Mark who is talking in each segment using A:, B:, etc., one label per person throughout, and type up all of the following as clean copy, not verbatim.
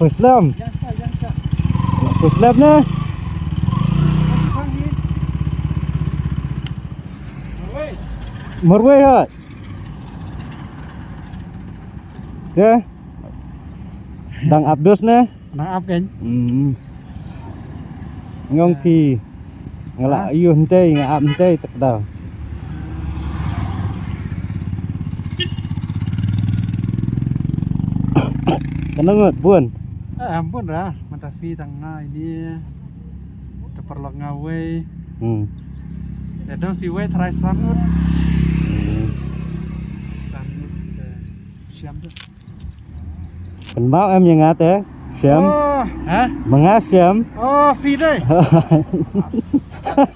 A: Islam. Islam na. Marway ha. Ya. Đang áp đốt nè.
B: Đang áp kênh.
A: Ngông thì ngala yêu hente ngap hente tak dah. Kenangat buan.
B: Ampun dah, matasi tengah ini terperlok ngawe. Ya dong si we try sanut. Sanut siam tu.
A: Kenal em yang ngat ya. Siam.
B: Oh, hah?
A: Mengasiam.
B: Oh, fi deh.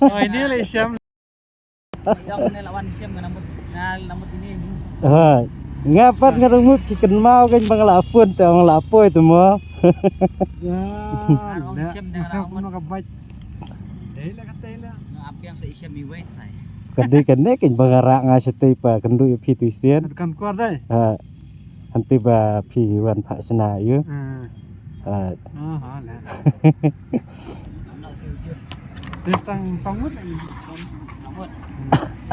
B: Oh, ini lah siam.
C: Yang ini lawan siam dengan namut ini.
A: Ngapat ngarumut kiken mau kan pangalapun te ang lapoy tu mo.
B: Ya, masa pun nak baik. Dela kata dela.
C: Apa yang saya siam iwe try.
A: Kade kene kin bangara nga sete pa kendu pi tuisian.
B: Kan kuat deh.
A: Hanti ba pi wan phasna yu.
B: Oh, lah. Testang sangut lagi.
C: Sangut.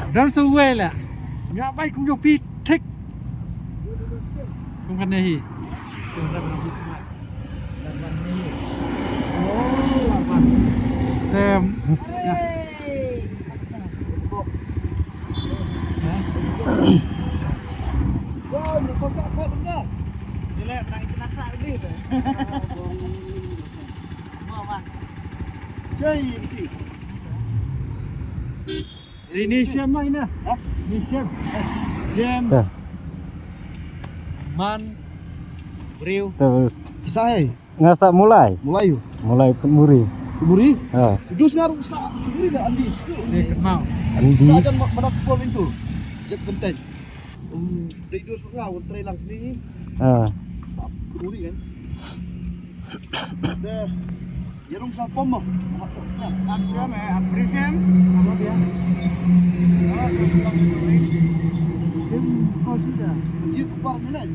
B: Dan suwe lah. Ngak baik kum jo pi tek. Kum kan nahi. Kum dah nak mat. Lawan ni. Oh, lawan. Tem.
C: Oh, nak sosak kuat benar. Dia nak itu naksa lebih tu. Semua man.
B: Cai ni. Ini siam mana? Ini siam. James. Man.
C: Beriu.
B: Kisah
A: Ngasak mulai.
B: mulai yuk.
A: Mulai muri.
B: Muri.
A: Ha.
B: Itu sekarang sak. Ini dah Andi. Ni kenal.
A: Andi.
B: Saja mana pol itu. Jet penting. Dari itu setengah tray lang sini.
A: Ha.
B: Sak muri kan. Dah. Yang sa pom mo. Action African. Apa dia? Oh, sudah. Jeep par milan.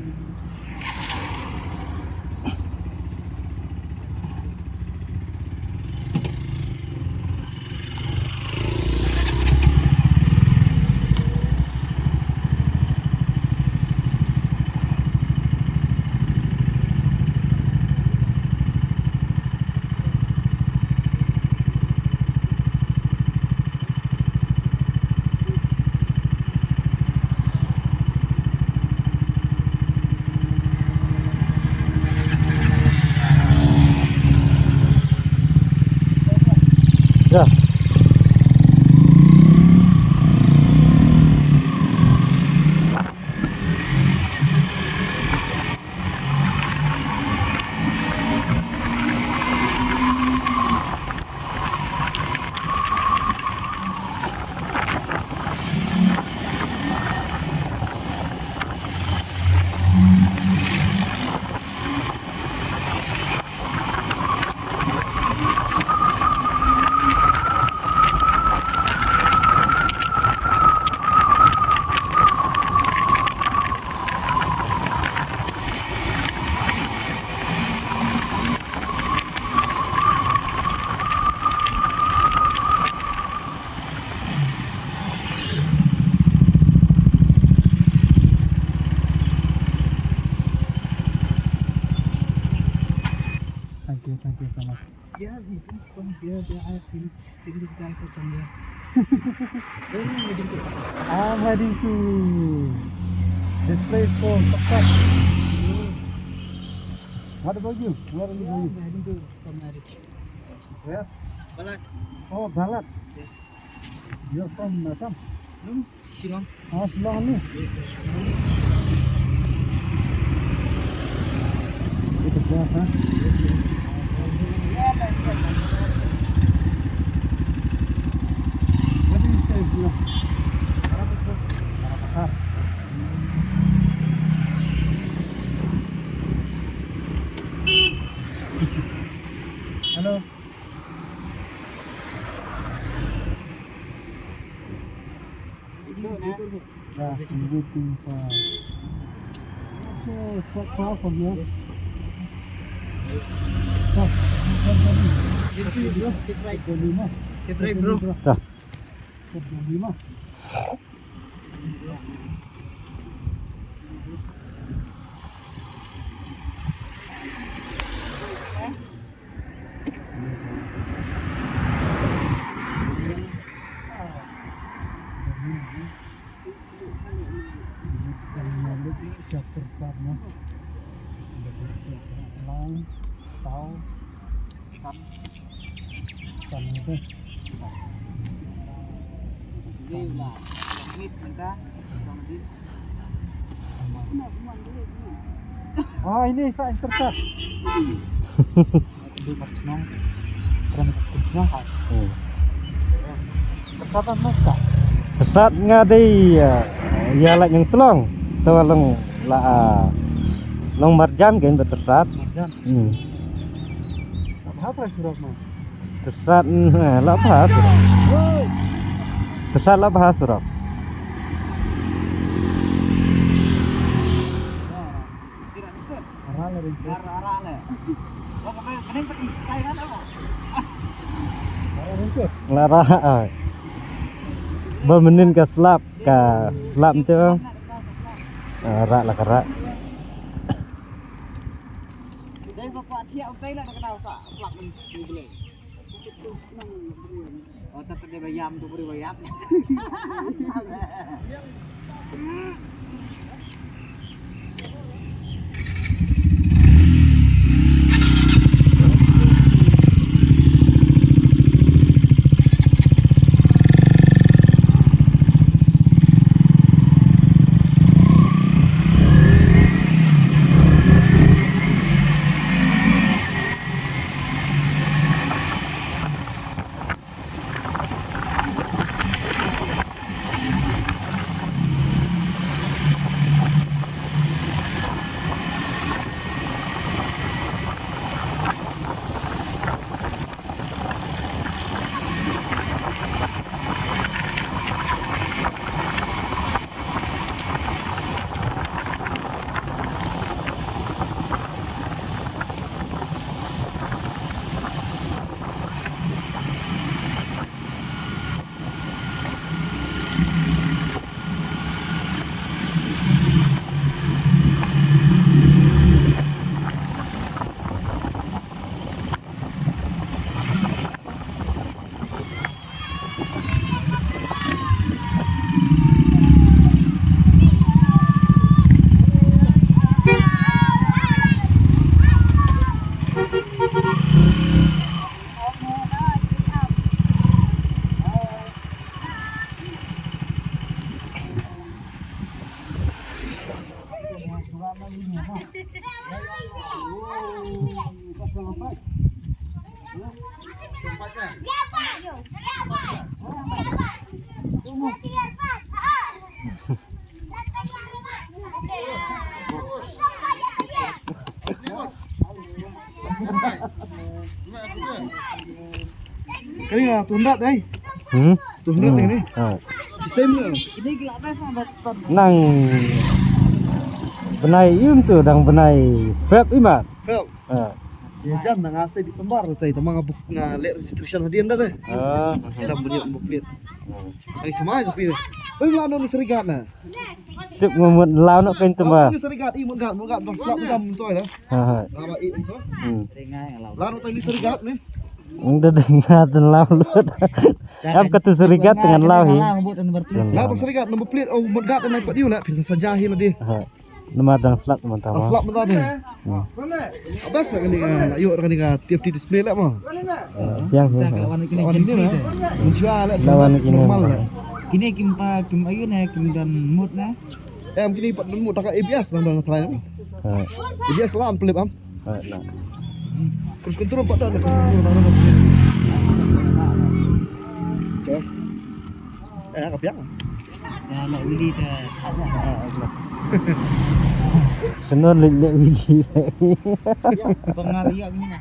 A: Ya. Thank you so much.
C: Yeah, from here, I have seen this guy for somewhere. Where are you heading to?
B: I'm heading to this place called Tapat. What about you? Where are you
C: I'm
B: going?
C: heading to some marriage.
B: Where?
C: Balat.
B: Oh, Balat.
C: Yes.
B: You're from Assam?
C: No, Shillong.
B: Oh, Shillong only.
C: Yes, yes.
B: It is there, huh?
C: Yes, yes.
B: What do you say, Shillong? Marapakar. Hello. Yeah, I'm waiting for. Okay, it's quite far from here.
C: Safe ride bro.
A: Dah.
B: Ah, ini saya tersesat. Di macam tersesat macam.
A: Pesat ngadai ya lah yang telong. Tolong lah long marjan kan betersat.
B: Macam. Apa surat mah?
A: Tersat lah bahas. Tersat lah bahas surap. Lara bermenin ke selap tu rak lah kerak.
C: Đây bapak thiệu tay lại cái nào xạ slap mình boleh. Oh tetap dia bayam tu beri bayam.
B: Cái này là tundat đây. Tundat này này. Xem nữa.
C: Ini gelapnya sama beton.
A: Nang benai ium tu dang benai vape imat.
B: Fel. Ya jam nang ase di sembar tadi tamang buk na let registration hadian dah teh. Sedang bunyi buklet. Ai sama aja pilih. Oi melano ni serigat na.
A: Cuk ngomot lao nak kain tu ba.
B: Ni serigat i mun gat dah slap gam toy dah.
A: Ha.
B: Apa i tu?
C: Tengai kalau.
B: Lano tadi serigat ni.
A: Udah dengar lao lut. Am kata serigat dengan lao hi.
B: Lah tu serigat nombor plate oh mun gat naik dia lah bisa saja hi lah dia.
A: Ha. Nama dang slap teman-teman.
B: Slap mentah ni. Abas kan ni ayuk kan ni TFT display lah mah.
A: Yang
B: Lawan ini lah. Menjual lah.
A: Lawan ini.
B: Normal lah.
C: Kini kim ayun kim dan mood na.
B: Em kini pat mood tak ABS nang try ni.
A: Ha.
B: ABS lah pelip am.
A: Ha. Nah.
B: Terus kontrol pat dah. Okay. Kapiak.
C: Ya lah Willy dah ada.
A: Senor lek wili.
C: Pengaria gini.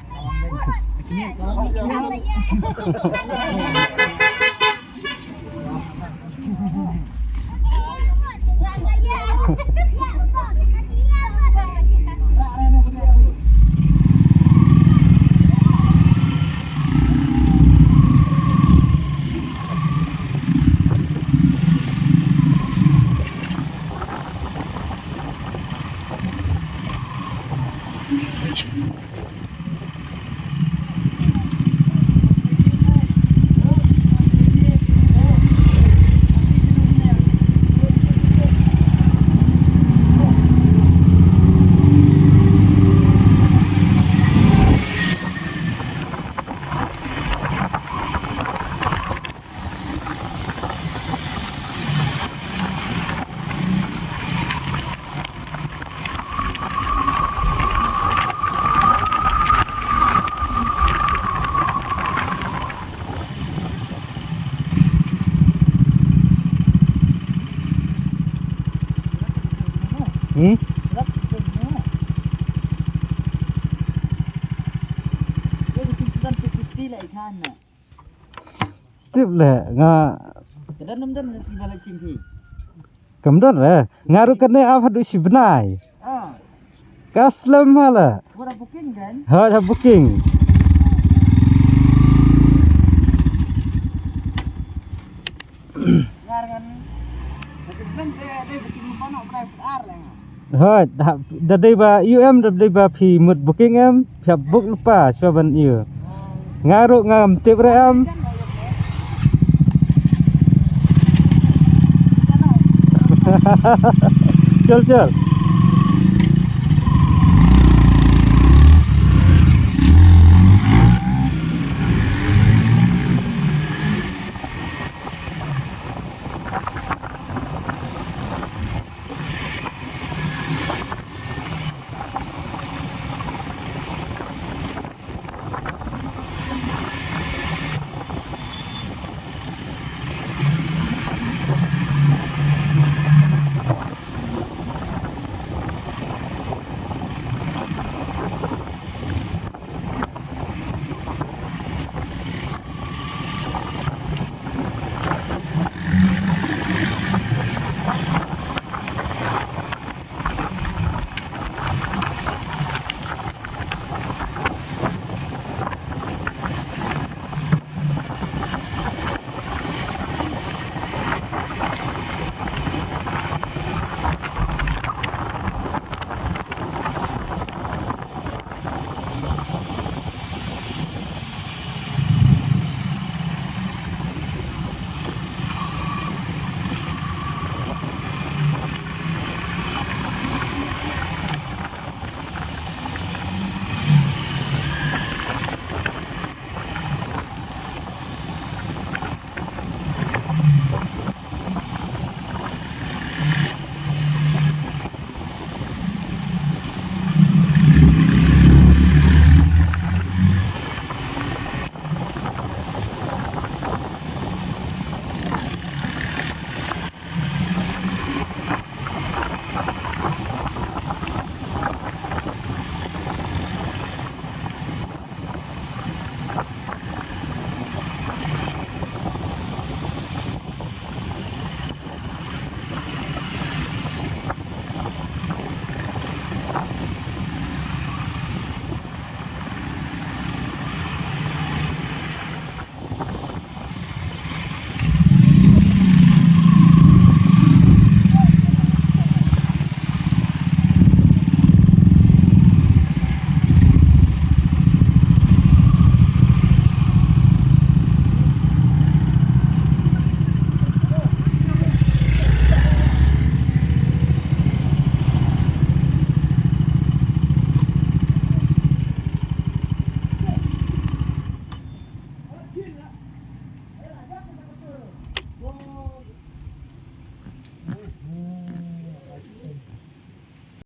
C: Rất sừng nữa. Đây là chúng ta tự lại khan nè.
A: tiếp lệ nga
C: Cái đó nằm đâm là gì mà lại chim thì.
A: kamdar re ngaru kene ab hadu sibnai
C: À,
A: kaslam hala
C: what a booking then.
A: ha booking
C: Ngar kan. Tapi kan saya ada booking mana private ar lah.
A: ha dadai ba dadai ba phi mut booking em phep book lupa saban ieu ngaru ngam tip re em chal chal